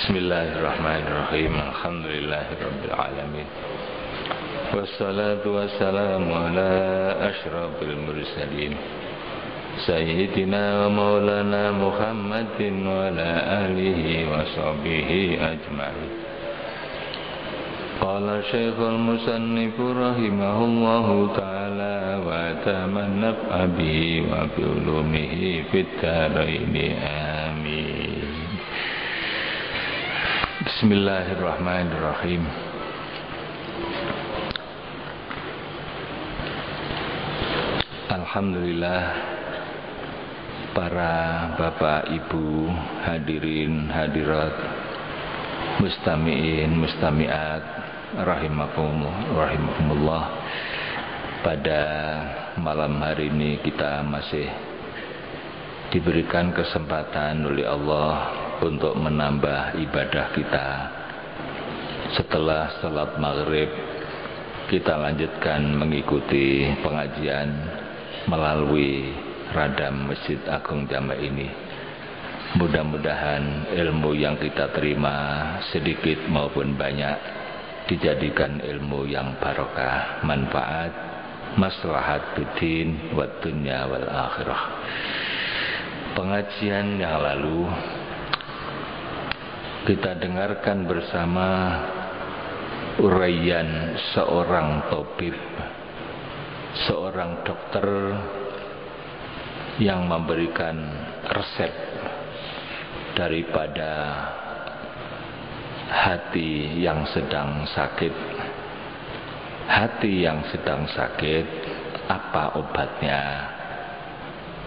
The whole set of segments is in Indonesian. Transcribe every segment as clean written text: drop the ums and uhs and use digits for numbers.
Bismillahirrahmanirrahim. Alhamdulillahirabbil alamin. Wassalatu wassalamu ala asyrafil mursalin Sayyidina wa maulana Muhammadin wa ala alihi wa sahbihi ajma'in. Qala Syekhul Musannifu rahimahullahu ta'ala wa tamanna bihi wa bi ulumihi fid dharaini amin. Bismillahirrahmanirrahim. Alhamdulillah, para bapak ibu hadirin hadirat, mustami'in mustami'at rahimakumullah. Pada malam hari ini kita masih diberikan kesempatan oleh Allah untuk menambah ibadah kita. Setelah salat maghrib, kita lanjutkan mengikuti pengajian melalui radam Masjid Agung Jamek ini. Mudah-mudahan ilmu yang kita terima, sedikit maupun banyak, dijadikan ilmu yang barokah, manfaat, maslahat bidin wa dunya wal akhirah. Pengajian yang lalu kita dengarkan bersama uraian seorang tabib, seorang dokter yang memberikan resep daripada hati yang sedang sakit. Hati yang sedang sakit, apa obatnya?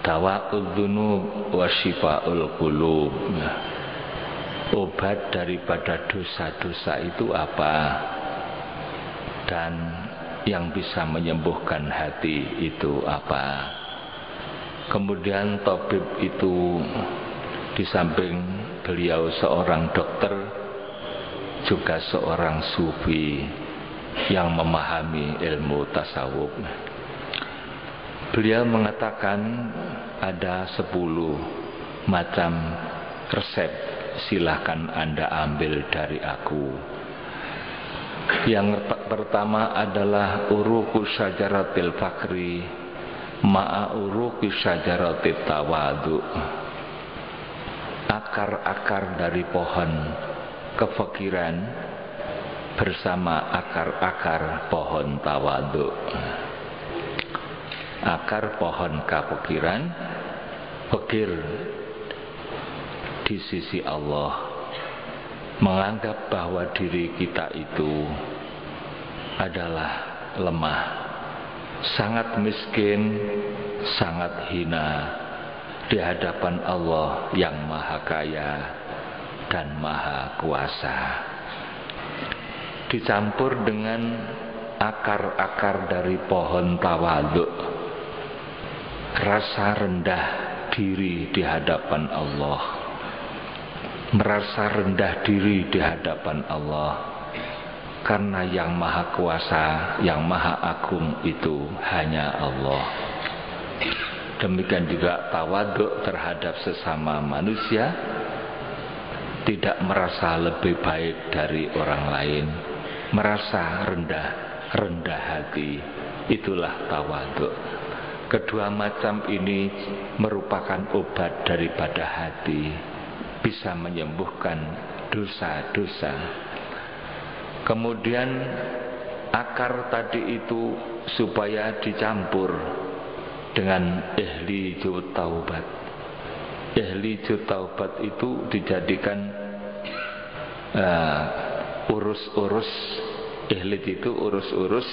Dawa'ud dzunub wa syifa'ul qulub. Obat daripada dosa-dosa itu apa? Dan yang bisa menyembuhkan hati itu apa? Kemudian tabib itu, di samping beliau seorang dokter, juga seorang sufi yang memahami ilmu tasawuf. Beliau mengatakan ada 10 macam resep, silakan Anda ambil dari aku. Yang pertama adalah uruqu syajaratil fakri ma'a uruqi syajaratit tawadu. Akar-akar dari pohon kefakiran bersama akar-akar pohon tawadu. Akar pohon kefakiran, fakir di sisi Allah, menganggap bahwa diri kita itu adalah lemah, sangat miskin, sangat hina di hadapan Allah yang maha kaya dan maha kuasa. Dicampur dengan akar-akar dari pohon tawadhu, rasa rendah diri di hadapan Allah, merasa rendah diri di hadapan Allah, karena yang maha kuasa, yang maha agung itu hanya Allah. Demikian juga tawadhu terhadap sesama manusia, tidak merasa lebih baik dari orang lain, merasa rendah hati, itulah tawadhu. Kedua macam ini merupakan obat daripada hati, bisa menyembuhkan dosa-dosa. Kemudian akar tadi itu supaya dicampur dengan ihlijut taubat. Ihlijut taubat itu dijadikan urus-urus. Ihlij itu urus-urus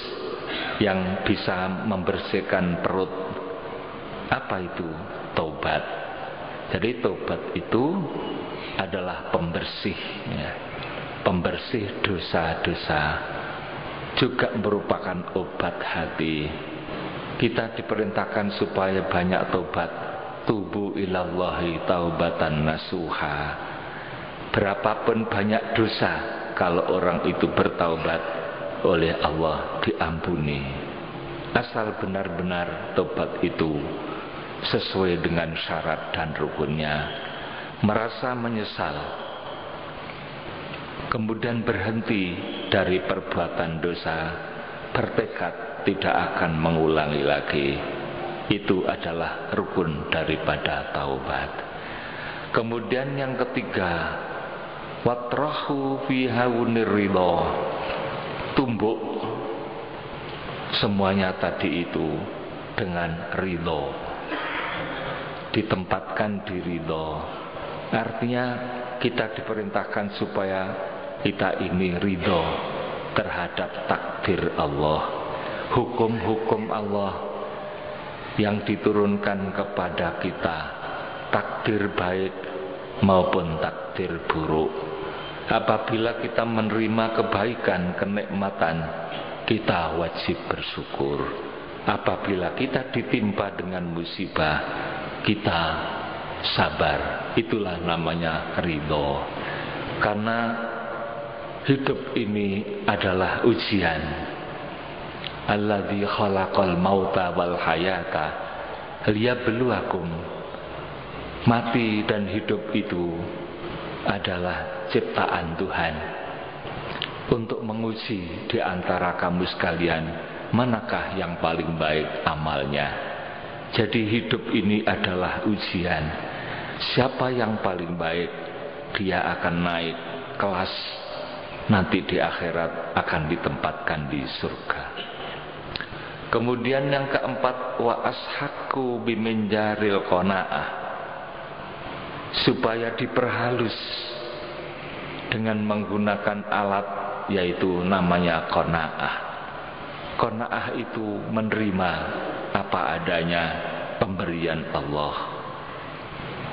yang bisa membersihkan perut. Apa itu? Taubat. Jadi taubat itu adalah pembersih, ya. Pembersih dosa-dosa, juga merupakan obat hati. Kita diperintahkan supaya banyak taubat. Tubu ilallahi taubatan nasuha. Berapapun banyak dosa, kalau orang itu bertaubat, oleh Allah diampuni. Asal benar-benar taubat itu sesuai dengan syarat dan rukunnya. Merasa menyesal kemudian berhenti dari perbuatan dosa, bertekad tidak akan mengulangi lagi, itu adalah rukun daripada taubat. Kemudian yang ketiga, watrahu fi haunir ridha, tumbuk semuanya tadi itu dengan ridha, ditempatkan di ridha. Artinya kita diperintahkan supaya kita ini ridha terhadap takdir Allah, hukum-hukum Allah yang diturunkan kepada kita, takdir baik maupun takdir buruk. Apabila kita menerima kebaikan, kenikmatan, kita wajib bersyukur. Apabila kita ditimpa dengan musibah, kita sabar. Itulah namanya ridho. Karena hidup ini adalah ujian. Alladzi khalaqal mauta wal hayata liyabluwakum. Mati dan hidup itu adalah ciptaan Tuhan untuk menguji di antara kamu sekalian, manakah yang paling baik amalnya. Jadi hidup ini adalah ujian. Siapa yang paling baik, dia akan naik kelas, nanti di akhirat akan ditempatkan di surga. Kemudian yang keempat, wa ashaku biminjaril qanaah, supaya diperhalus dengan menggunakan alat, yaitu namanya qanaah. Qanaah itu menerima apa adanya pemberian Allah.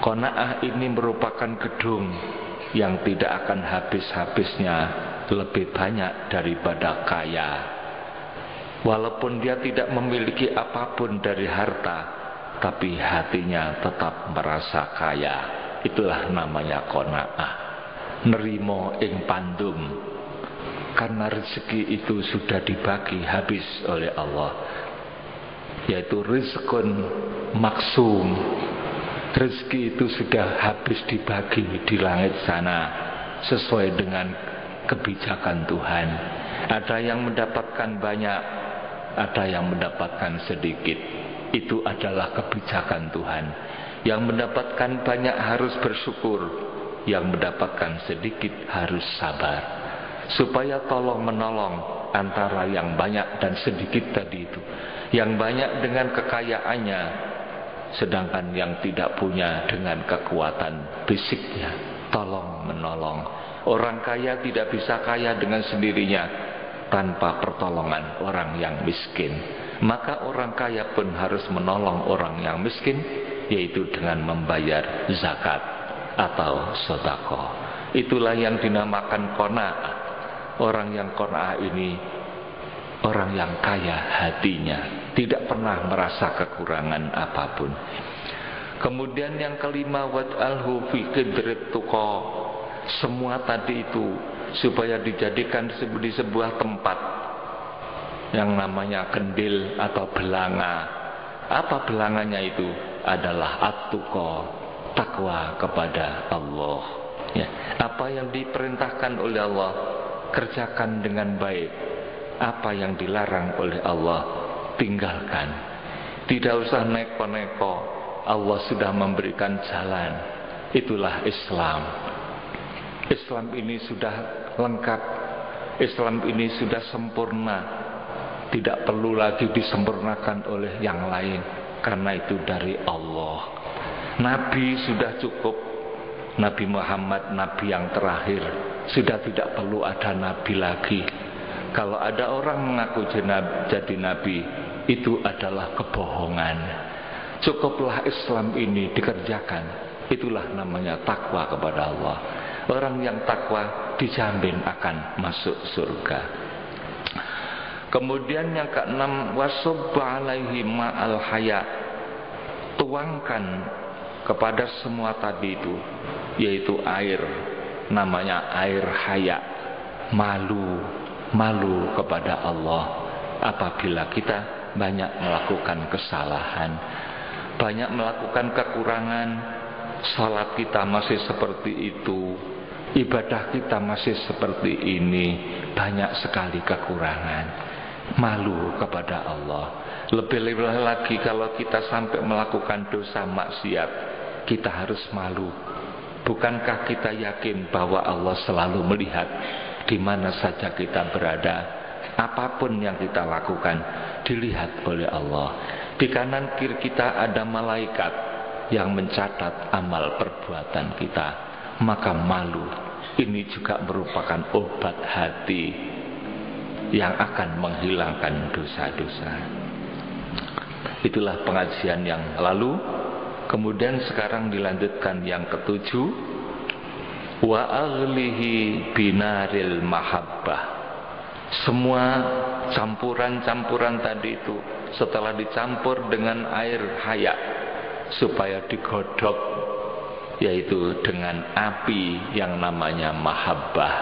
Qanaah ini merupakan gedung yang tidak akan habis-habisnya, lebih banyak daripada kaya. Walaupun dia tidak memiliki apapun dari harta, tapi hatinya tetap merasa kaya. Itulah namanya qanaah. Nerimo ing pandum, karena rezeki itu sudah dibagi habis oleh Allah, yaitu rizqun maksum. Rezeki itu sudah habis dibagi di langit sana sesuai dengan kebijakan Tuhan. Ada yang mendapatkan banyak, ada yang mendapatkan sedikit. Itu adalah kebijakan Tuhan. Yang mendapatkan banyak harus bersyukur, yang mendapatkan sedikit harus sabar, supaya tolong menolong antara yang banyak dan sedikit tadi itu. Yang banyak dengan kekayaannya, sedangkan yang tidak punya dengan kekuatan fisiknya, tolong menolong. Orang kaya tidak bisa kaya dengan sendirinya tanpa pertolongan orang yang miskin. Maka orang kaya pun harus menolong orang yang miskin, yaitu dengan membayar zakat atau sedekah. Itulah yang dinamakan qanaah. Orang yang qanaah ini orang yang kaya hatinya, tidak pernah merasa kekurangan apapun. Kemudian yang kelima, wad'alhu fi qidrit tuqa. Semua tadi itu supaya dijadikan di sebuah tempat yang namanya kendil atau belanga. Apa belanganya itu? Adalah at-tuqa, takwa kepada Allah. Ya. Apa yang diperintahkan oleh Allah, kerjakan dengan baik. Apa yang dilarang oleh Allah, tinggalkan. Tidak usah neko-neko, Allah sudah memberikan jalan. Itulah Islam. Islam ini sudah lengkap. Islam ini sudah sempurna. Tidak perlu lagi disempurnakan oleh yang lain, karena itu dari Allah. Nabi sudah cukup. Nabi Muhammad, Nabi yang terakhir. Sudah tidak perlu ada Nabi lagi. Kalau ada orang mengaku jadi Nabi, itu adalah kebohongan. Cukuplah Islam ini dikerjakan. Itulah namanya takwa kepada Allah. Orang yang takwa dijamin akan masuk surga. Kemudian yang keenam, wasubba alaihi ma'al haya. Tuangkan kepada semua tadi itu, yaitu air, namanya air haya. Malu kepada Allah apabila kita banyak melakukan kesalahan, banyak melakukan kekurangan. Salat kita masih seperti itu, ibadah kita masih seperti ini, banyak sekali kekurangan. Malu kepada Allah. Lebih-lebih lagi kalau kita sampai melakukan dosa maksiat, kita harus malu. Bukankah kita yakin bahwa Allah selalu melihat di mana saja kita berada? Apapun yang kita lakukan dilihat oleh Allah. Di kanan kiri kita ada malaikat yang mencatat amal perbuatan kita. Maka malu ini juga merupakan obat hati yang akan menghilangkan dosa-dosa. Itulah pengajian yang lalu. Kemudian sekarang dilanjutkan yang ketujuh, wa aghlihi binaril mahabbah. Semua campuran-campuran tadi itu setelah dicampur dengan air haya supaya digodok, yaitu dengan api yang namanya mahabbah,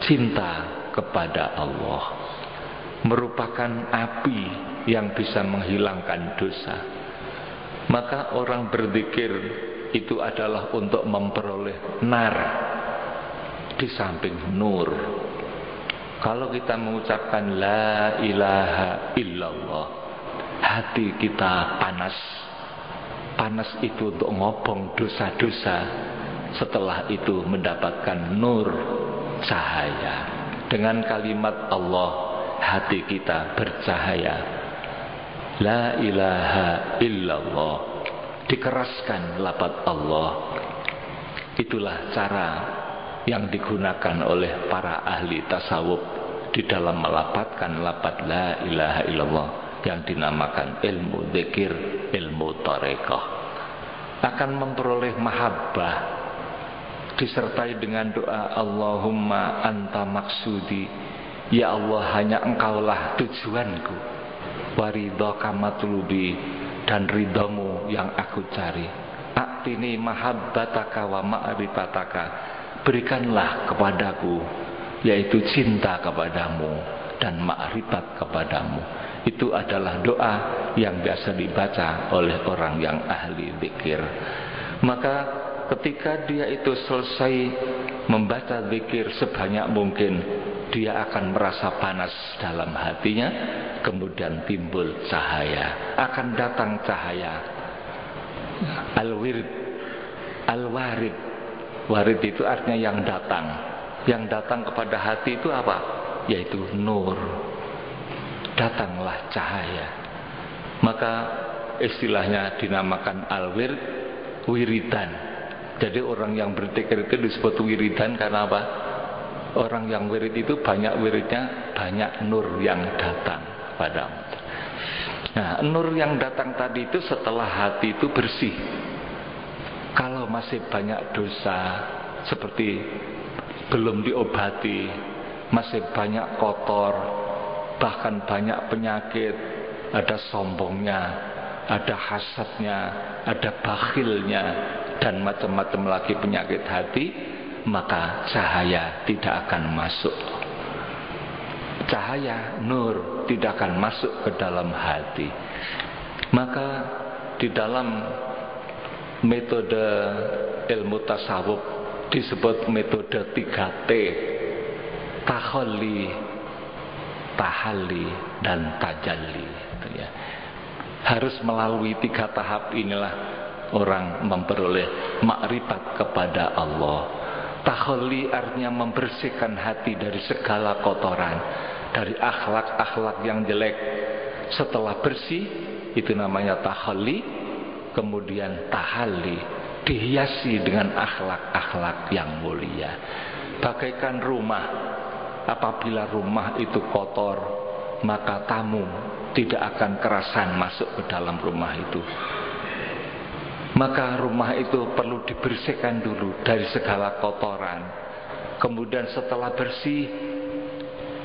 cinta kepada Allah, merupakan api yang bisa menghilangkan dosa. Maka orang berzikir itu adalah untuk memperoleh nar di samping nur. Kalau kita mengucapkan la ilaha illallah, hati kita panas. Panas itu untuk ngobong dosa-dosa. Setelah itu mendapatkan nur, cahaya. Dengan kalimat Allah, hati kita bercahaya. La ilaha illallah, dikeraskan lafaz Allah. Itulah cara yang digunakan oleh para ahli tasawuf di dalam melafadzkan lafaz la ilaha illallah yang dinamakan ilmu dzikir, ilmu tarekah. Akan memperoleh mahabbah disertai dengan doa Allahumma anta maksudi, ya Allah hanya engkaulah tujuanku, waridhaka matlubi, dan ridhamu yang aku cari. Aktini mahabbataka wa ma'rifataka, berikanlah kepadaku yaitu cinta kepadamu dan ma'rifat kepadamu. Itu adalah doa yang biasa dibaca oleh orang yang ahli zikir. Maka ketika dia itu selesai membaca zikir sebanyak mungkin, dia akan merasa panas dalam hatinya. Kemudian timbul cahaya, akan datang cahaya. Al-wird, al-warid. Warid itu artinya yang datang. Yang datang kepada hati itu apa? Yaitu nur. Datanglah cahaya. Maka istilahnya dinamakan al-wird, wiridan. Jadi orang yang berzikir itu disebut wiridan karena apa? Orang yang wirid itu banyak wiridnya, banyak nur yang datang padamu. Nah, nur yang datang tadi itu setelah hati itu bersih. Kalau masih banyak dosa, seperti belum diobati, masih banyak kotor, bahkan banyak penyakit, ada sombongnya, ada hasadnya, ada bakhilnya, dan macam-macam lagi penyakit hati, maka cahaya tidak akan masuk. Cahaya nur tidak akan masuk ke dalam hati. Maka di dalam metode ilmu tasawuf disebut metode 3T, tahalli, tahalli, dan tajalli. Harus melalui 3 tahap inilah orang memperoleh makrifat kepada Allah. Tahalli artinya membersihkan hati dari segala kotoran, dari akhlak-akhlak yang jelek. Setelah bersih, itu namanya tahalli. Kemudian tahalli, dihiasi dengan akhlak-akhlak yang mulia. Bagaikan rumah, apabila rumah itu kotor, maka tamu tidak akan kerasan masuk ke dalam rumah itu. Maka rumah itu perlu dibersihkan dulu dari segala kotoran. Kemudian setelah bersih,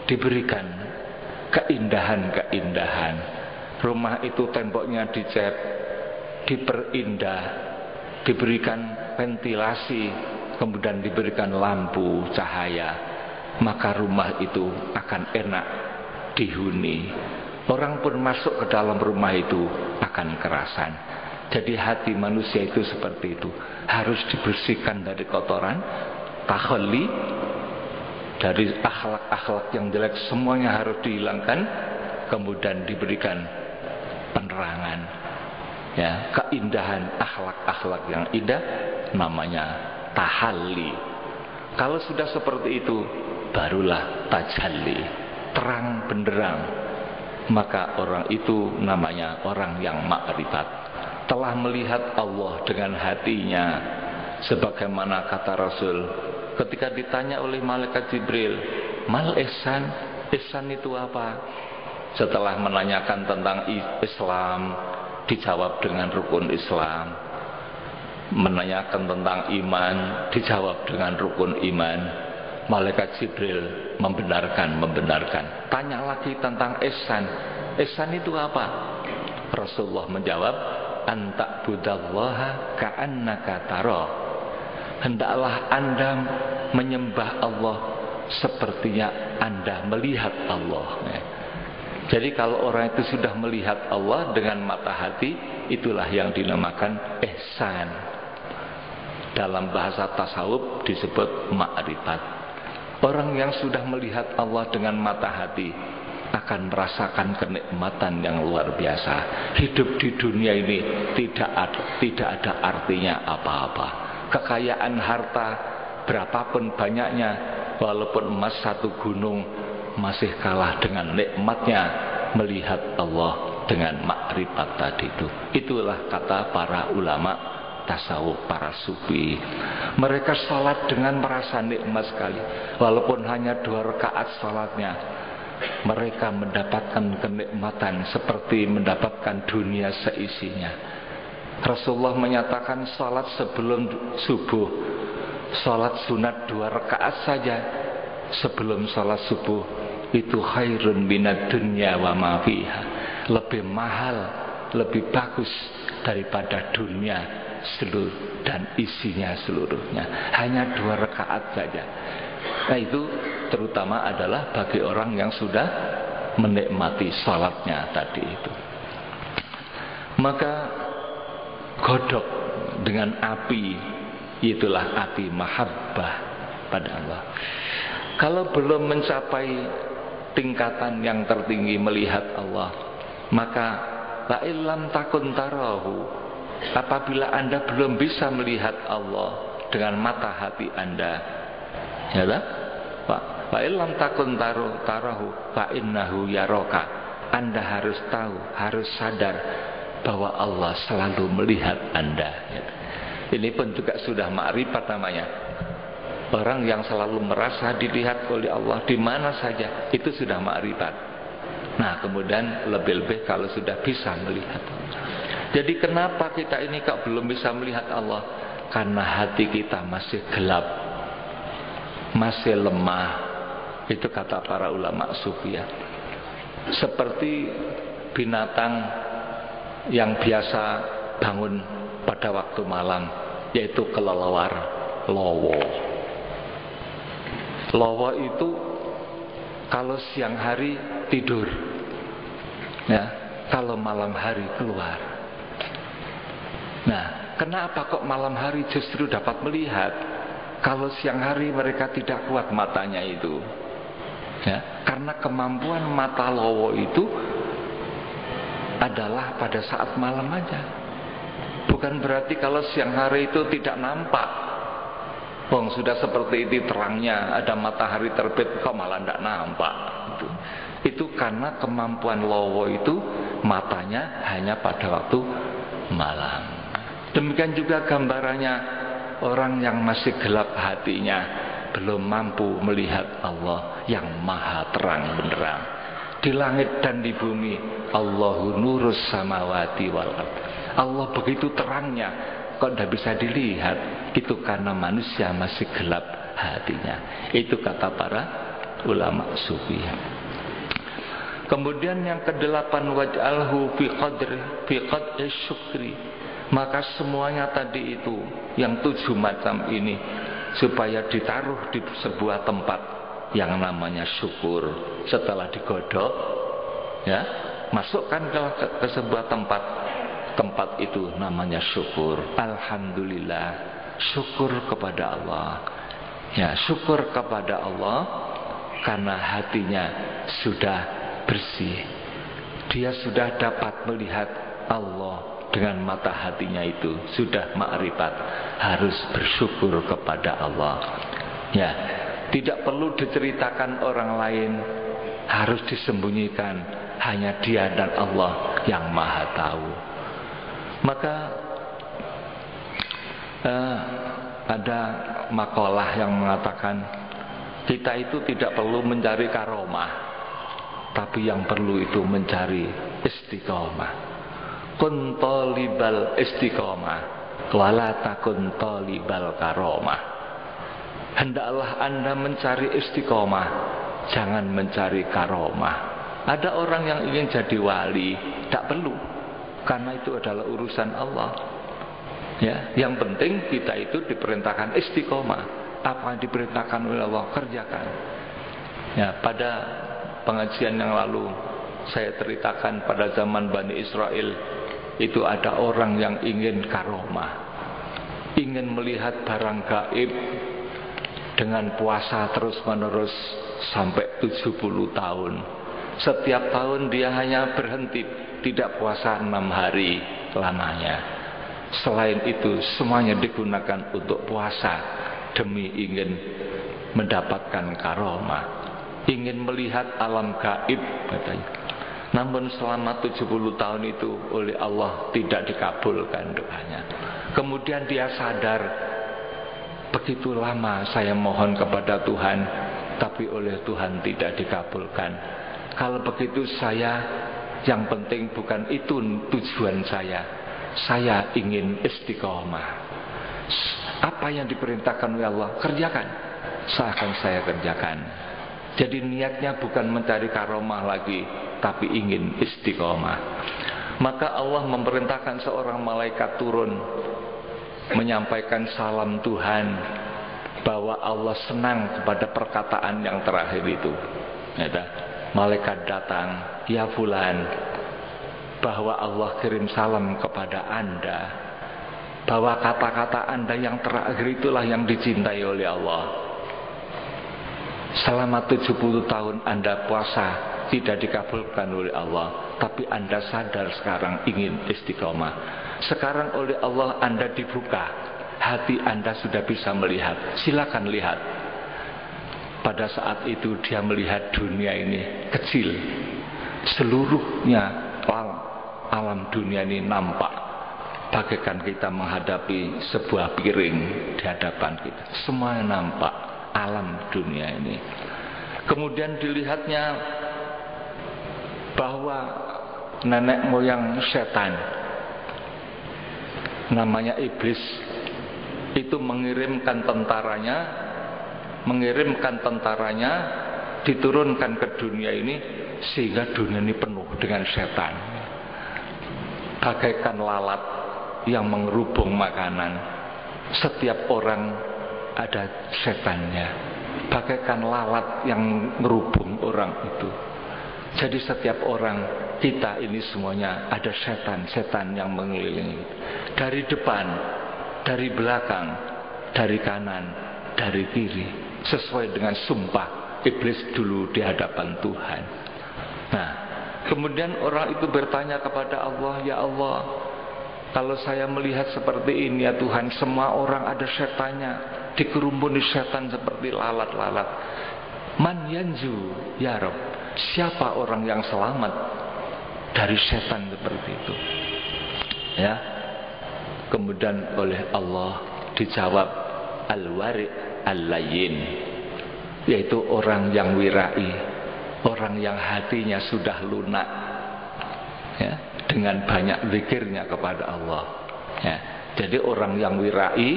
diberikan keindahan-keindahan. Rumah itu temboknya dicat, diperindah, diberikan ventilasi, kemudian diberikan lampu, cahaya. Maka rumah itu akan enak dihuni. Orang pun masuk ke dalam rumah itu akan kerasan. Jadi hati manusia itu seperti itu, harus dibersihkan dari kotoran, takhalli dari akhlak-akhlak yang jelek, semuanya harus dihilangkan, kemudian diberikan penerangan, ya, keindahan akhlak-akhlak yang indah, namanya tahalli. Kalau sudah seperti itu, barulah tajalli, terang benderang. Maka orang itu namanya orang yang makrifat, telah melihat Allah dengan hatinya. Sebagaimana kata Rasul ketika ditanya oleh malaikat Jibril, mal ihsan, ihsan itu apa? Setelah menanyakan tentang Islam, dijawab dengan rukun Islam. Menanyakan tentang iman, dijawab dengan rukun iman. Malaikat Jibril membenarkan. Tanya lagi tentang ihsan. Ihsan itu apa? Rasulullah menjawab, anta budallaha ka'annaka tara. Hendaklah Anda menyembah Allah sepertinya Anda melihat Allah. Jadi kalau orang itu sudah melihat Allah dengan mata hati, itulah yang dinamakan ihsan. Dalam bahasa tasawuf disebut ma'rifat. Orang yang sudah melihat Allah dengan mata hati akan merasakan kenikmatan yang luar biasa. Hidup di dunia ini tidak ada artinya apa-apa. Kekayaan harta berapapun banyaknya, walaupun emas satu gunung, masih kalah dengan nikmatnya melihat Allah dengan makrifat tadi itu. Itulah kata para ulama tasawuf, para sufi. Mereka salat dengan merasa nikmat sekali, walaupun hanya 2 rakaat salatnya, mereka mendapatkan kenikmatan seperti mendapatkan dunia seisinya. Rasulullah menyatakan salat sebelum subuh, salat sunat 2 rakaat saja sebelum salat subuh, itu khairun minad dunya wa ma fiha, lebih mahal, lebih bagus daripada dunia seluruh dan isinya seluruhnya. Hanya 2 rakaat saja. Nah itu terutama adalah bagi orang yang sudah menikmati salatnya tadi itu. Maka godok dengan api, itulah api mahabbah pada Allah. Kalau belum mencapai tingkatan yang tertinggi melihat Allah, maka la illam takun tarahu, apabila Anda belum bisa melihat Allah dengan mata hati Anda, ya lah, fa illam takun tarahu fa innahu yaraka. Anda harus tahu, harus sadar bahwa Allah selalu melihat Anda. Ini pun juga sudah ma'rifat namanya. Orang yang selalu merasa dilihat oleh Allah di mana saja, itu sudah ma'rifat. Nah kemudian lebih-lebih kalau sudah bisa melihat. Jadi kenapa kita ini kok belum bisa melihat Allah? Karena hati kita masih gelap, masih lemah. Itu kata para ulama sufi ya. Seperti binatang yang biasa bangun pada waktu malam, yaitu kelelawar, lowo. Lowo itu kalau siang hari tidur, ya, kalau malam hari keluar. Nah, kenapa kok malam hari justru dapat melihat? Kalau siang hari mereka tidak kuat matanya itu, ya, karena kemampuan mata lowo itu adalah pada saat malam aja. Bukan berarti kalau siang hari itu tidak nampak. Wong sudah seperti itu terangnya, ada matahari terbit kok malah tidak nampak. Itu karena kemampuan lowo itu matanya hanya pada waktu malam. Demikian juga gambarannya orang yang masih gelap hatinya, belum mampu melihat Allah yang maha terang benderang. Di langit dan di bumi, Allahu nurus samawati wal ard. Allah begitu terangnya, kok tidak bisa dilihat. Itu karena manusia masih gelap hatinya. Itu kata para ulama sufi. Kemudian yang ke-8, waj'alhu fi qadri syukri. Maka semuanya tadi itu, yang 7 macam ini, supaya ditaruh di sebuah tempat yang namanya syukur. Setelah digodok, ya, masukkan ke sebuah tempat itu namanya syukur. Alhamdulillah, syukur kepada Allah Ya, syukur kepada Allah karena hatinya sudah bersih. Dia sudah dapat melihat Allah dengan mata hatinya itu, sudah ma'rifat, harus bersyukur kepada Allah. Ya, tidak perlu diceritakan orang lain, harus disembunyikan, hanya Dia dan Allah yang Maha tahu. Maka ada makalah yang mengatakan kita itu tidak perlu mencari karomah, tapi yang perlu itu mencari istiqomah. Kun talibal istiqomah wala takun talibal karomah. Hendaklah Anda mencari istiqomah, jangan mencari karomah. Ada orang yang ingin jadi wali, tak perlu, karena itu adalah urusan Allah. Ya, yang penting kita itu diperintahkan istiqomah. Apa yang diperintahkan oleh Allah kerjakan. Ya, pada pengajian yang lalu saya ceritakan pada zaman Bani Israel itu ada orang yang ingin karomah, ingin melihat barang gaib dengan puasa terus menerus sampai 70 tahun. Setiap tahun dia hanya berhenti, tidak puasa 6 hari lamanya. Selain itu semuanya digunakan untuk puasa demi ingin mendapatkan karomah, ingin melihat alam gaib katanya. Namun selama 70 tahun itu oleh Allah tidak dikabulkan doanya. Kemudian dia sadar, begitu lama saya mohon kepada Tuhan, tapi oleh Tuhan tidak dikabulkan. Kalau begitu saya, yang penting bukan itu tujuan saya ingin istiqomah. Apa yang diperintahkan oleh Allah kerjakan, seakan saya kerjakan. Jadi niatnya bukan mencari karomah lagi, tapi ingin istiqomah. Maka Allah memerintahkan seorang malaikat turun menyampaikan salam Tuhan, bahwa Allah senang kepada perkataan yang terakhir itu. Malaikat datang, ya fulan, bahwa Allah kirim salam kepada Anda, bahwa kata-kata Anda yang terakhir itulah yang dicintai oleh Allah. Selama 70 tahun Anda puasa tidak dikabulkan oleh Allah, tapi Anda sadar sekarang ingin istiqomah. Sekarang oleh Allah Anda dibuka, hati Anda sudah bisa melihat. Silakan lihat. Pada saat itu dia melihat dunia ini kecil, seluruhnya alam dunia ini nampak bagaikan kita menghadapi sebuah piring di hadapan kita. Semuanya nampak alam dunia ini. Kemudian dilihatnya bahwa nenek moyang setan namanya iblis itu mengirimkan tentaranya diturunkan ke dunia ini, sehingga dunia ini penuh dengan setan. Bagaikan lalat yang mengerubung makanan, setiap orang ada setannya. Bagaikan lalat yang merubung orang itu. Jadi setiap orang kita ini semuanya ada setan yang mengelilingi. Dari depan, dari belakang, dari kanan, dari kiri, sesuai dengan sumpah iblis dulu di hadapan Tuhan. Nah, kemudian orang itu bertanya kepada Allah, ya Allah, kalau saya melihat seperti ini ya Tuhan, semua orang ada setannya, dikerumuni setan seperti lalat-lalat. Man yanju ya Rabb, siapa orang yang selamat dari setan seperti itu? Ya. Kemudian oleh Allah dijawab al-wari' al-layyin, yaitu orang yang wirai, orang yang hatinya sudah lunak, ya, dengan banyak zikirnya kepada Allah. Ya, jadi orang yang wirai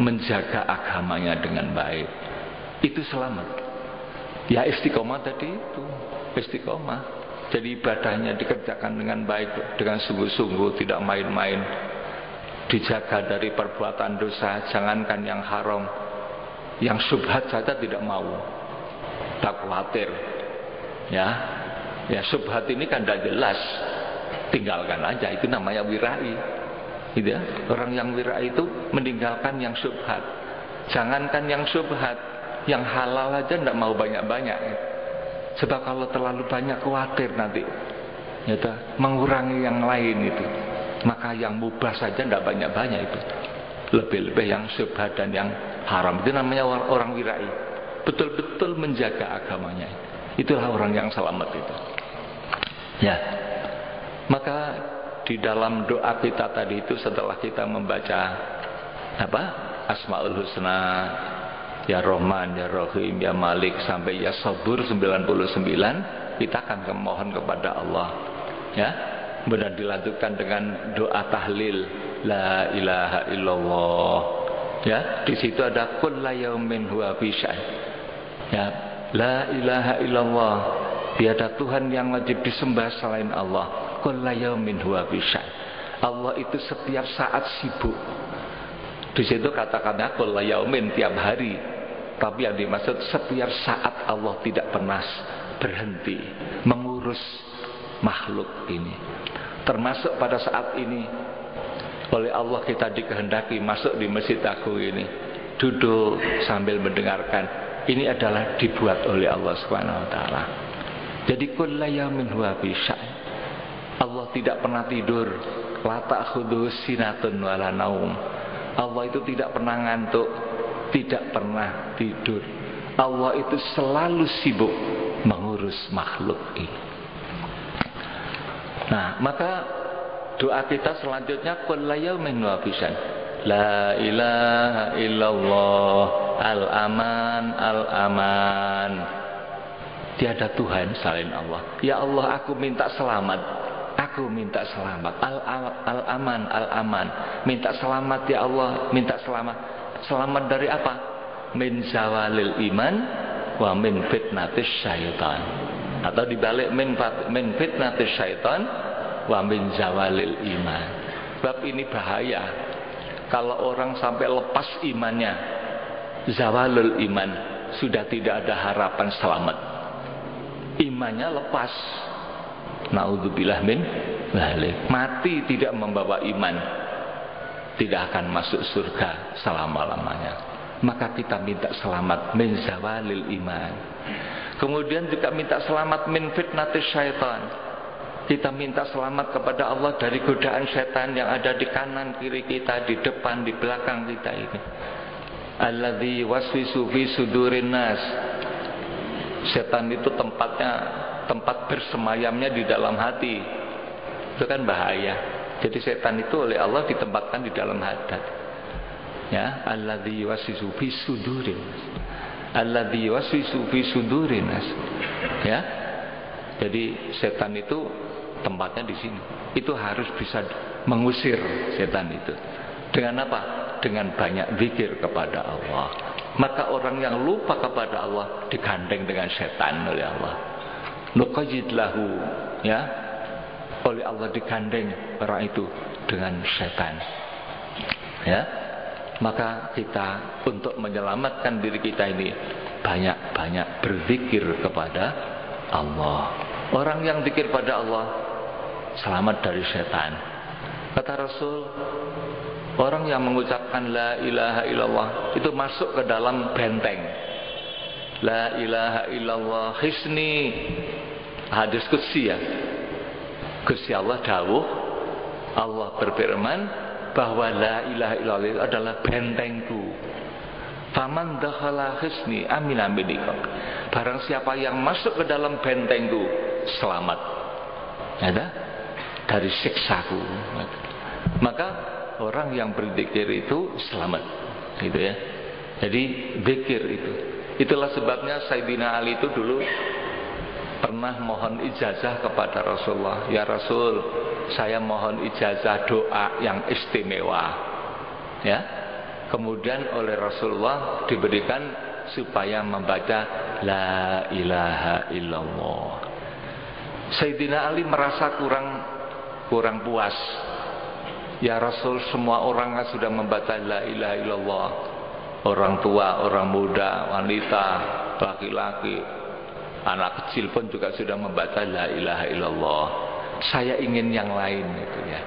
menjaga agamanya dengan baik, itu selamat. Ya istiqomah tadi itu, istiqomah. Jadi ibadahnya dikerjakan dengan baik, dengan sungguh-sungguh, tidak main-main. Dijaga dari perbuatan dosa, jangankan yang haram, yang syubhat saja tidak mau. Tak khawatir. Ya syubhat ini kan tidak jelas, tinggalkan aja, itu namanya wirai. Gitu ya. Orang yang wirai itu meninggalkan yang syubhat. Jangankan yang syubhat, yang halal aja tidak mau banyak-banyak. Sebab kalau terlalu banyak khawatir nanti ya, mengurangi yang lain itu. Maka yang mubah saja tidak banyak-banyak itu. Lebih-lebih yang syubhat dan yang haram. Itu namanya orang wirai. Betul-betul menjaga agamanya. Itulah orang yang selamat itu. Ya. Maka di dalam doa kita tadi itu setelah kita membaca Asmaul Husna, Ya Rahman, Ya Rahim, Ya Malik sampai Ya Sabur 99, kita akan memohon kepada Allah. Ya. Kemudian dilanjutkan dengan doa tahlil La ilaha illallah. Ya, di situ ada kullu yaumin huwa fi sya'an. Ya, la ilaha illallah. Tiada Tuhan yang wajib disembah selain Allah. Kullu yaumin huwa fi sya'an. Allah itu setiap saat sibuk. Di situ kata-kata kullu yaumin tiap hari. Tapi yang dimaksud setiap saat Allah tidak pernah berhenti mengurus makhluk ini. Termasuk pada saat ini oleh Allah kita dikehendaki masuk di masjid aku ini, duduk sambil mendengarkan. Ini adalah dibuat oleh Allah Subhanahu wa taala. Jadi kullu yaumin huwa fi sya'an. Allah tidak pernah tidur. La ta'khudhuhu sinatun wala naum. Allah itu tidak pernah ngantuk, tidak pernah tidur. Allah itu selalu sibuk mengurus makhluk ini. Nah, maka doa kita selanjutnya kullu yaumin huwa fi sya'an. La ilaha illallah al-aman al-aman. Tiada Tuhan selain Allah. Ya Allah, aku minta selamat. Aku minta selamat. Al-aman al-aman. Minta selamat ya Allah, minta selamat. Selamat dari apa? Min zawalil iman wa min fitnatis syaitan. Atau dibalik min fitnatis syaitan wa min zawalil iman. Sebab ini bahaya. Kalau orang sampai lepas imannya, zawalul iman, sudah tidak ada harapan selamat. Imannya lepas. Naudzubillah min dzalik. Mati tidak membawa iman, tidak akan masuk surga selama-lamanya. Maka kita minta selamat min zawalil iman. Kemudian juga minta selamat min fitnatis syaitan. Kita minta selamat kepada Allah dari godaan setan yang ada di kanan kiri kita, di depan, di belakang kita ini. Alladzi waswisu fi sudurin nas. Setan itu tempat bersemayamnya di dalam hati. Itu kan bahaya. Jadi setan itu oleh Allah ditempatkan di dalam hati. Ya, alladzi waswisu fi sudurin. Alladzi waswisu fi sudurin nas. Ya. Jadi setan itu tempatnya di sini. Itu harus bisa mengusir setan itu. Dengan apa? Dengan banyak zikir kepada Allah. Maka orang yang lupa kepada Allah digandeng dengan setan oleh Allah. Nuqayyid lahu, ya. Oleh Allah digandeng orang itu dengan setan. Ya. Maka kita untuk menyelamatkan diri kita ini banyak-banyak berzikir kepada Allah. Orang yang zikir pada Allah selamat dari setan. Kata Rasul, orang yang mengucapkan la ilaha illallah itu masuk ke dalam benteng. La ilaha illallah hisni. Hadis qudsi ya. Gusti Allah dawuh, Allah berfirman bahwa la ilaha illallah itu adalah bentengku. Faman dakhala hisni amina minkum. Barang siapa yang masuk ke dalam bentengku selamat. Ada? Dari siksaku. Maka orang yang berzikir itu selamat, gitu ya. Jadi zikir itu. Itulah sebabnya Sayyidina Ali itu dulu pernah mohon ijazah kepada Rasulullah. Ya Rasul, saya mohon ijazah doa yang istimewa. Ya. Kemudian oleh Rasulullah diberikan supaya membaca la ilaha illallah. Sayyidina Ali merasa kurang puas. Ya Rasul, semua orang sudah membaca la ilaha illallah. Orang tua, orang muda, wanita, laki-laki, anak kecil pun juga sudah membaca la ilaha illallah. Saya ingin yang lain itu ya.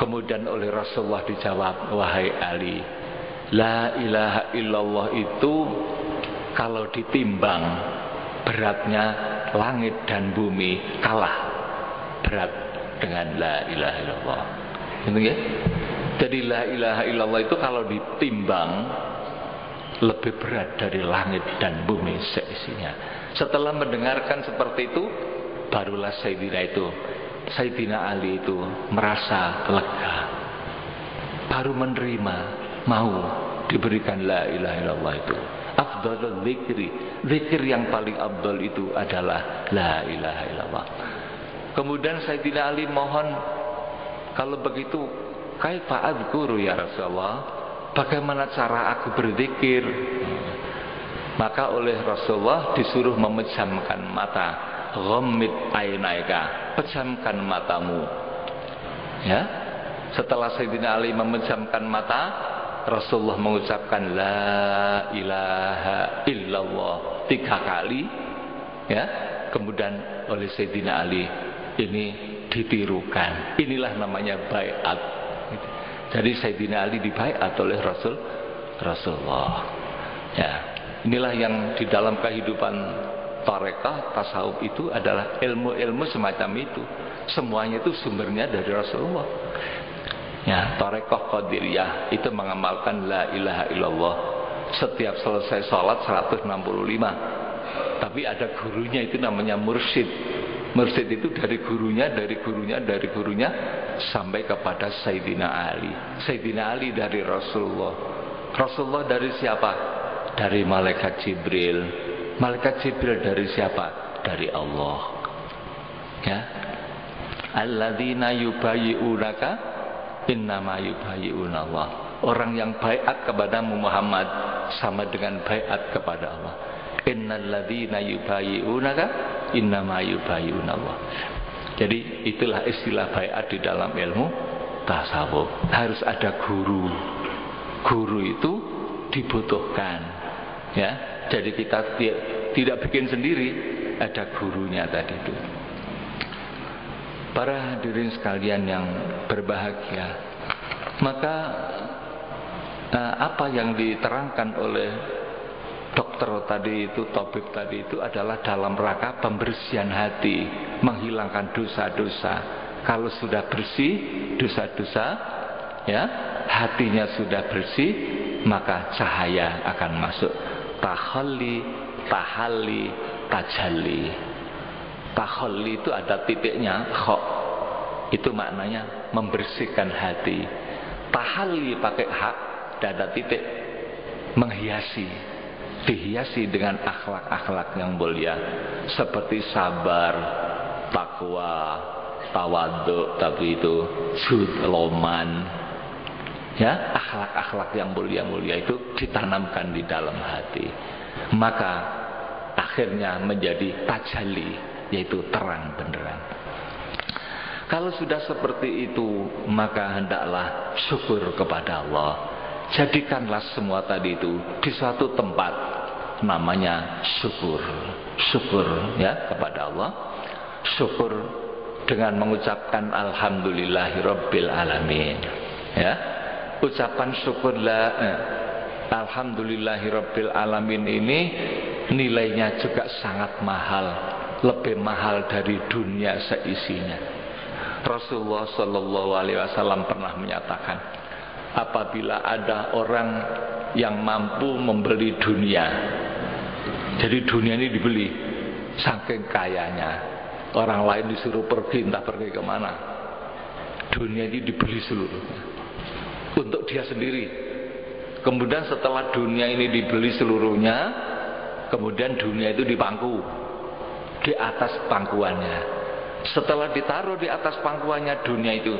Kemudian oleh Rasulullah dijawab, wahai Ali, la ilaha illallah itu kalau ditimbang beratnya langit dan bumi kalah berat dengan la ilaha illallah. Gitu ya? Jadi la ilaha illallah itu kalau ditimbang lebih berat dari langit dan bumi seisinya. Setelah mendengarkan seperti itu, barulah Sayyidina Ali itu merasa lega, baru menerima, mau diberikan la ilaha illallah itu. Afdhalul dzikri, zikir yang paling afdal itu adalah la ilaha illallah. Kemudian Sayyidina Ali mohon, kalau begitu kaifa adzkuru ya Rasulullah, bagaimana cara aku berzikir? Maka oleh Rasulullah disuruh memejamkan mata. Ghammid ainaika, pejamkan matamu. Ya. Setelah Sayyidina Ali memejamkan mata, Rasulullah mengucapkan la ilaha illallah 3 kali. Ya. Kemudian oleh Sayyidina Ali ini ditirukan. Inilah namanya baiat. Jadi Sayyidina Ali dibaiat oleh Rasulullah. Ya. Inilah yang di dalam kehidupan tarekah, tasawuf itu adalah ilmu-ilmu semacam itu. Semuanya itu sumbernya dari Rasulullah. Ya, tarekah Qadiriyah itu mengamalkan la ilaha illallah. Setiap selesai sholat 165. Tapi ada gurunya, itu namanya mursyid. Mursyid itu dari gurunya sampai kepada Sayyidina Ali. Sayyidina Ali dari Rasulullah. Rasulullah dari siapa? Dari malaikat Jibril. Malaikat Jibril dari siapa? Dari Allah. Ya. Alladzina yubayyi'unaka innama yubayyi'una Allah. Orang yang baiat kepada Muhammad sama dengan baiat kepada Allah. Innalladzina yubayyi'unaka innama yubayyi'una Allah. Jadi itulah istilah baiat di dalam ilmu tasawuf. Harus ada guru. Guru itu dibutuhkan. Ya, jadi kita tidak bikin sendiri, ada gurunya tadi itu. Para hadirin sekalian yang berbahagia, maka apa yang diterangkan oleh dokter tadi itu, tabib tadi itu adalah dalam rangka pembersihan hati, menghilangkan dosa-dosa. Kalau sudah bersih dosa-dosa, ya, hatinya sudah bersih, maka cahaya akan masuk. Tahalli, tahalli, tajalli. Tahalli itu ada titiknya, kha. Itu maknanya membersihkan hati. Tahalli pakai hak, ada titik, menghiasi. Dihiasi dengan akhlak-akhlak yang mulia, seperti sabar, takwa, tawadhu, tapi itu sud, loman. Ya, akhlak-akhlak yang mulia-mulia itu ditanamkan di dalam hati. Maka akhirnya menjadi tajalli, yaitu terang benderang. Kalau sudah seperti itu, maka hendaklah syukur kepada Allah. Jadikanlah semua tadi itu di suatu tempat, namanya syukur. Syukur ya kepada Allah. Syukur dengan mengucapkan alhamdulillahirabbil alamin. Ya. Ucapan syukur alhamdulillahirabbil alamin ini nilainya juga sangat mahal, lebih mahal dari dunia seisinya. Rasulullah sallallahu alaihi wasallam pernah menyatakan, apabila ada orang yang mampu membeli dunia, jadi dunia ini dibeli saking kayanya, orang lain disuruh pergi, entah pergi kemana, dunia ini dibeli seluruhnya untuk dia sendiri. Kemudian setelah dunia ini dibeli seluruhnya, kemudian dunia itu dipangku di atas pangkuannya. Setelah ditaruh di atas pangkuannya dunia itu,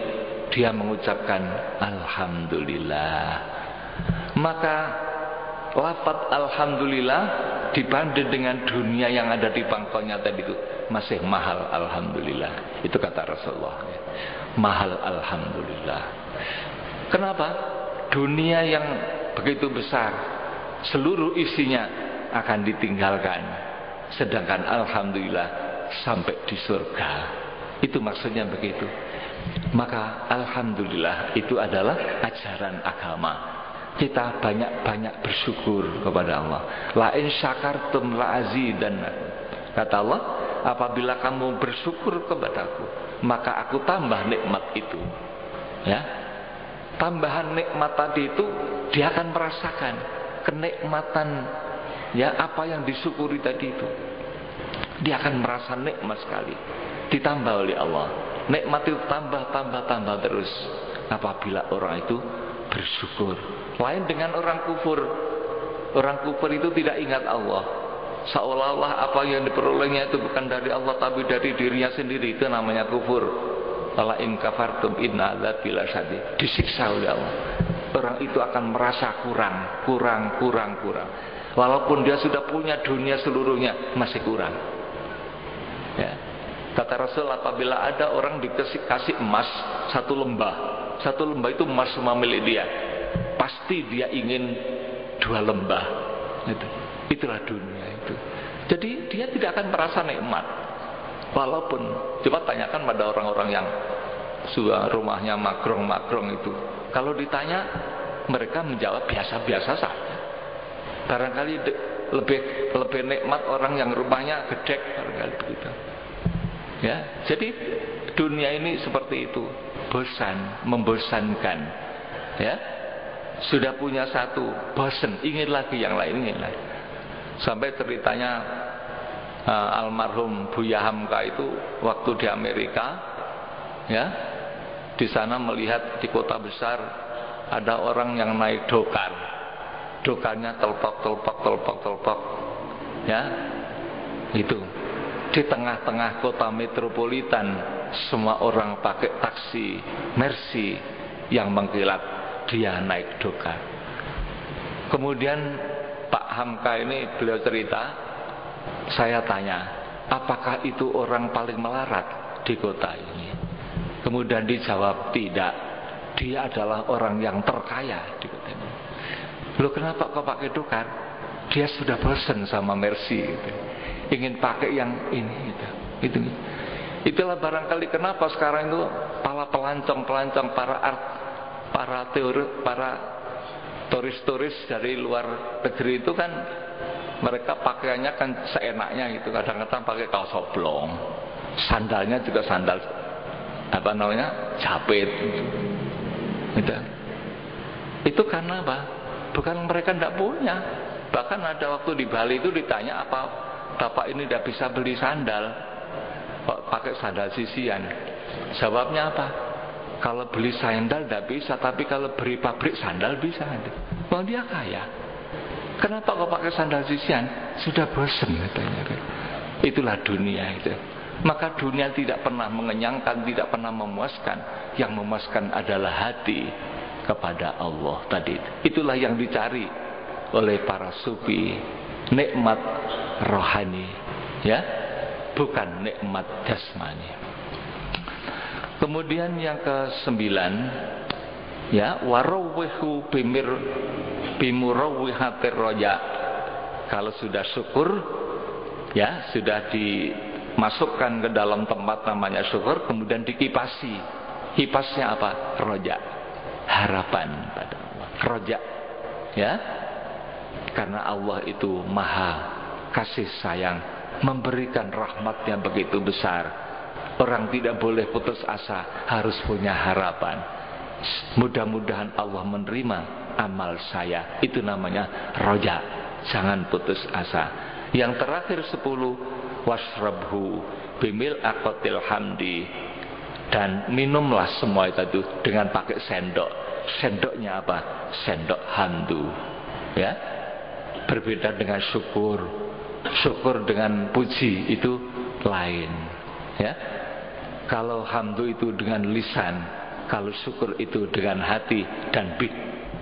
dia mengucapkan alhamdulillah. Maka lafaz alhamdulillah dibanding dengan dunia yang ada di pangkuannya tadi itu masih mahal alhamdulillah. Itu kata Rasulullah. Mahal alhamdulillah. Kenapa? Dunia yang begitu besar, seluruh isinya akan ditinggalkan. Sedangkan alhamdulillah sampai di surga. Itu maksudnya begitu. Maka alhamdulillah itu adalah ajaran agama. kita banyak-banyak bersyukur kepada Allah. La in syakartum la azidannakum. Kata Allah, apabila kamu bersyukur kepadaku, maka aku tambah nikmat itu. Ya. Tambahan nikmat tadi itu dia akan merasakan kenikmatan, ya, apa yang disyukuri tadi itu. Dia akan merasa nikmat sekali. Ditambah oleh Allah. Nikmat itu tambah terus apabila orang itu bersyukur. Lain dengan orang kufur. Orang kufur itu tidak ingat Allah. Seolah-olah apa yang diperolehnya itu bukan dari Allah tapi dari dirinya sendiri. Itu namanya kufur. Ala in kafartum inna adzabi lasyadid. Disiksa oleh Allah. Orang itu akan merasa kurang. Walaupun dia sudah punya dunia seluruhnya, masih kurang. Ya. Kata Rasul, apabila ada orang dikasih emas satu lembah itu emas semua milik dia, pasti dia ingin 2 lembah. Itulah dunia itu. Jadi dia tidak akan merasa nikmat. Walaupun, coba tanyakan pada orang-orang yang sudah rumahnya magrong itu, kalau ditanya mereka menjawab biasa-biasa saja. Barangkali lebih nikmat orang yang rumahnya gedek, barangkali begitu. Ya, jadi dunia ini seperti itu, membosankan. Ya, sudah punya satu, bosan, ingin lagi yang lain. Sampai ceritanya almarhum Buya Hamka itu waktu di Amerika, ya, di sana melihat di kota besar ada orang yang naik dokarnya telpok, ya, itu di tengah-tengah kota metropolitan semua orang pakai taksi Mercy yang mengkilat, dia naik dokar. Kemudian Pak Hamka ini beliau cerita, saya tanya, apakah itu orang paling melarat di kota ini? Kemudian dijawab, tidak, dia adalah orang yang terkaya di kota ini. Loh, kenapa kau pakai dokar? Dia sudah bosan sama Mercy gitu. Ingin pakai yang ini gitu. Itulah barangkali kenapa sekarang itu para pelancong para turis dari luar negeri itu kan mereka pakaiannya kan seenaknya gitu. Kadang-kadang pakai kaos oblong, sandalnya juga sandal japit gitu. Itu karena apa? Bukan mereka tidak punya. Bahkan ada waktu di Bali itu ditanya, apa bapak ini tidak bisa beli sandal, pakai sandal sisian. Jawabnya apa? Kalau beli sandal tidak bisa, tapi kalau beli pabrik sandal bisa. Wah, dia kaya. Kenapa kau pakai sandal sisian? Sudah bosan katanya. Itulah dunia itu. Maka dunia tidak pernah mengenyangkan, tidak pernah memuaskan. Yang memuaskan adalah hati kepada Allah tadi. Itulah yang dicari oleh para sufi, nikmat rohani, ya, bukan nikmat jasmani. Kemudian yang ke-9, ya, warawwihu bimurawwihatir roja. Kalau sudah syukur, ya, sudah dimasukkan ke dalam tempat namanya syukur, kemudian dikipasi. Kipasnya apa? Roja, harapan pada Allah. Roja, ya, karena Allah itu maha kasih sayang, memberikan rahmatnya begitu besar. Orang tidak boleh putus asa, harus punya harapan. Mudah-mudahan Allah menerima amal saya. Itu namanya roja. Jangan putus asa. Yang terakhir 10, washrabhu bimil aqatil hamdi. Dan minumlah semua itu dengan pakai sendok. Sendoknya apa? Sendok hamdu. Ya, berbeda dengan syukur. Syukur dengan puji itu lain. Ya, kalau hamdu itu dengan lisan, kalau syukur itu dengan hati dan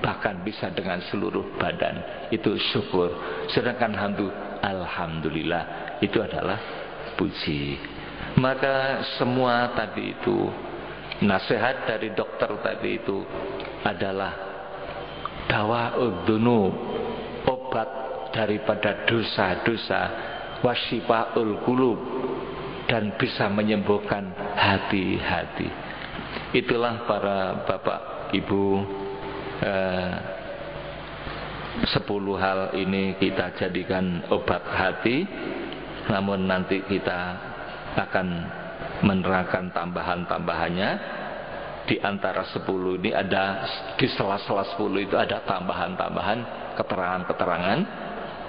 bahkan bisa dengan seluruh badan, itu syukur. Sedangkan hamdu, alhamdulillah, itu adalah puji. Maka semua tadi itu, nasihat dari dokter tadi itu adalah dawa'ud-dzunub, obat daripada dosa-dosa, wasyifaul qulub, dan bisa menyembuhkan hati-hati. Itulah para bapak ibu 10 hal ini kita jadikan obat hati, namun nanti kita akan menerangkan tambahan-tambahannya. Di antara 10 ini ada, di sela-sela 10 itu ada tambahan-tambahan keterangan-keterangan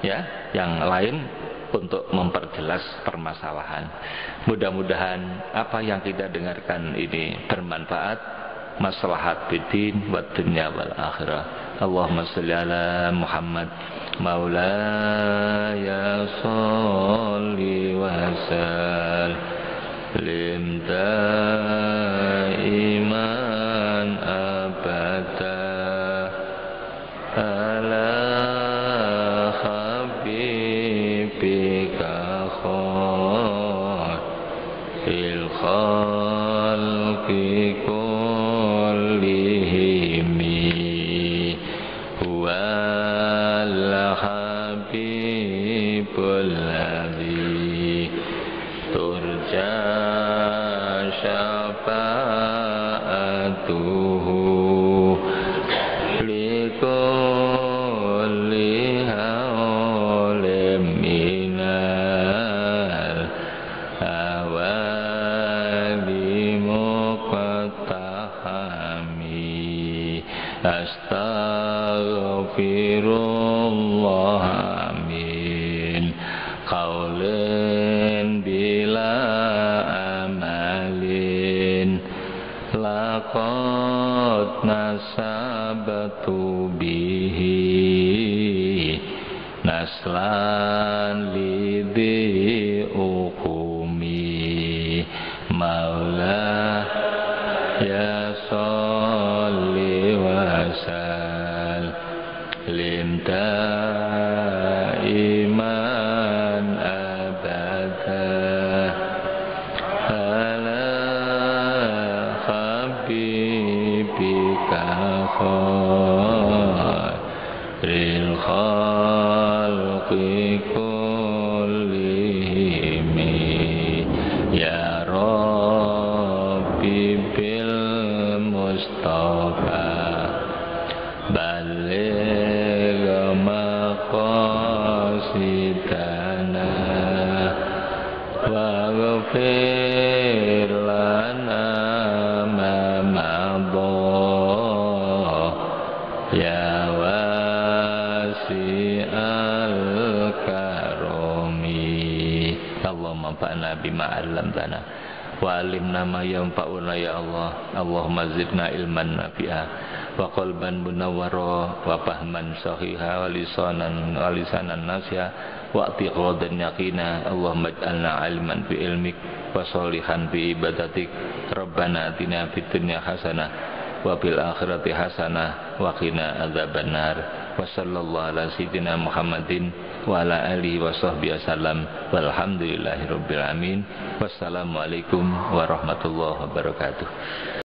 ya, yang lain untuk memperjelas permasalahan. Mudah-mudahan apa yang kita dengarkan ini bermanfaat, maslahat bidin wa dunya wal akhirah. Allahumma sholli ala Muhammad maulaya sholli wa sallim daiman abada ala habibika khairil khalqi kullihim huwal habibul ladzi turja syafa'atuhu likulli hawlim minal awali muqtahami astaghfirullah amin qaulin bila amalin laqad nasabatu bihi naslan lidhi ukumi maula ya sholli wa sallim daiman abada ala habibika khairil khalqi kullihim ya Rabbi bil Mustafa baligh maqasidana waghfir lana ma madha ya wasi'al karami. Allahumma fa'na bima 'allamtana wa 'allimna ma yanfa'una ya Allah. Allahumma zidna ilman nafi'a wa qalban munawwara wa fahman sahiha wa lisanan nasiha wa i'tiqadan yaqina. Allahumma ij'alna 'aliman bi ilmik wa sholihan bi ibadatik. Rabbana atina fid dunya hasanah wa fil akhirati hasanah wa qina adzabannar. Wa sallallahu ala sayyidina Muhammadin wa ala alihi wa sahbihi wasallam walhamdulillahi rabbil alamin. Wassalamualaikum warahmatullahi wabarakatuh.